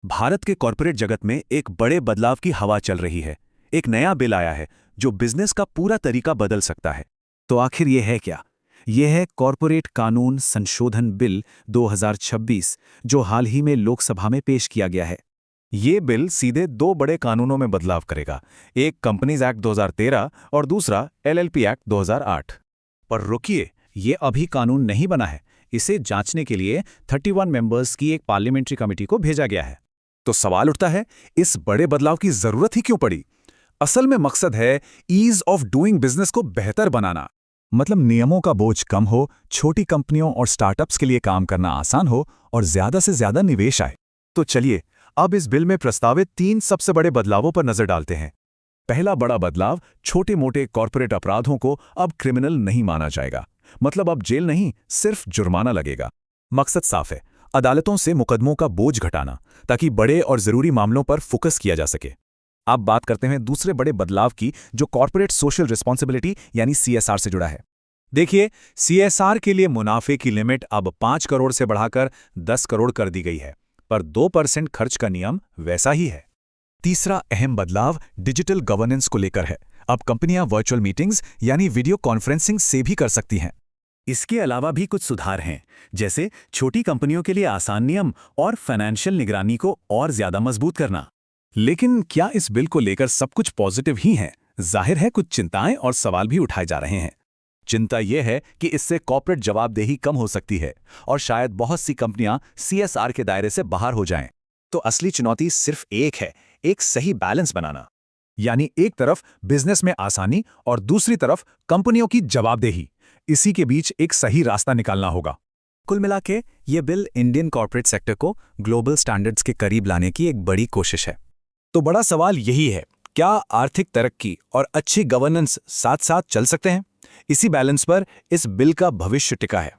भारत के कॉरपोरेट जगत में एक बड़े बदलाव की हवा चल रही है। एक नया बिल आया है जो बिजनेस का पूरा तरीका बदल सकता है। तो आखिर ये है क्या? ये है कॉरपोरेट कानून संशोधन बिल 2026, जो हाल ही में लोकसभा में पेश किया गया है। ये बिल सीधे दो बड़े कानूनों में बदलाव करेगा, एक कंपनीज एक्ट 2013 और दूसरा एलएलपी एक्ट 2008। पर रुकिए, ये अभी कानून नहीं बना है। इसे जांचने के लिए 31 मेंबर्स की एक पार्लियामेंट्री कमेटी को भेजा गया है। तो सवाल उठता है, इस बड़े बदलाव की जरूरत ही क्यों पड़ी? असल में मकसद है ईज ऑफ डूइंग बिजनेस को बेहतर बनाना। मतलब नियमों का बोझ कम हो, छोटी कंपनियों और स्टार्टअप्स के लिए काम करना आसान हो और ज्यादा से ज्यादा निवेश आए। तो चलिए अब इस बिल में प्रस्तावित 3 सबसे बड़े बदलावों पर नजर डालते हैं। पहला बड़ा बदलाव, छोटे मोटे कॉर्पोरेट अपराधों को अब क्रिमिनल नहीं माना जाएगा। मतलब अब जेल नहीं, सिर्फ जुर्माना लगेगा। मकसद साफ है, अदालतों से मुकदमों का बोझ घटाना, ताकि बड़े और जरूरी मामलों पर फोकस किया जा सके। अब बात करते हैं दूसरे बड़े बदलाव की, जो कॉर्पोरेट सोशल रिस्पॉन्सिबिलिटी यानी सीएसआर से जुड़ा है। देखिए, सीएसआर के लिए मुनाफे की लिमिट अब 5 करोड़ से बढ़ाकर 10 करोड़ कर दी गई है, पर 2% खर्च का नियम वैसा ही है। तीसरा अहम बदलाव डिजिटल गवर्नेंस को लेकर है। अब कंपनियां वर्चुअल मीटिंग्स यानी वीडियो कॉन्फ्रेंसिंग से भी कर सकती हैं। इसके अलावा भी कुछ सुधार हैं, जैसे छोटी कंपनियों के लिए आसान नियम और फाइनेंशियल निगरानी को और ज्यादा मजबूत करना। लेकिन क्या इस बिल को लेकर सब कुछ पॉजिटिव ही है? जाहिर है कुछ चिंताएं और सवाल भी उठाए जा रहे हैं। चिंता यह है कि इससे कॉर्पोरेट जवाबदेही कम हो सकती है और शायद बहुत सी कंपनियां सीएसआर के दायरे से बाहर हो जाएं। तो असली चुनौती सिर्फ एक है, एक सही बैलेंस बनाना। यानी एक तरफ बिजनेस में आसानी और दूसरी तरफ कंपनियों की जवाबदेही। इसी के बीच एक सही रास्ता निकालना होगा। कुल मिला के ये बिल इंडियन कॉर्पोरेट सेक्टर को ग्लोबल स्टैंडर्ड्स के करीब लाने की एक बड़ी कोशिश है। तो बड़ा सवाल यही है, क्या आर्थिक तरक्की और अच्छी गवर्नेंस साथ साथ चल सकते हैं? इसी बैलेंस पर इस बिल का भविष्य टिका है।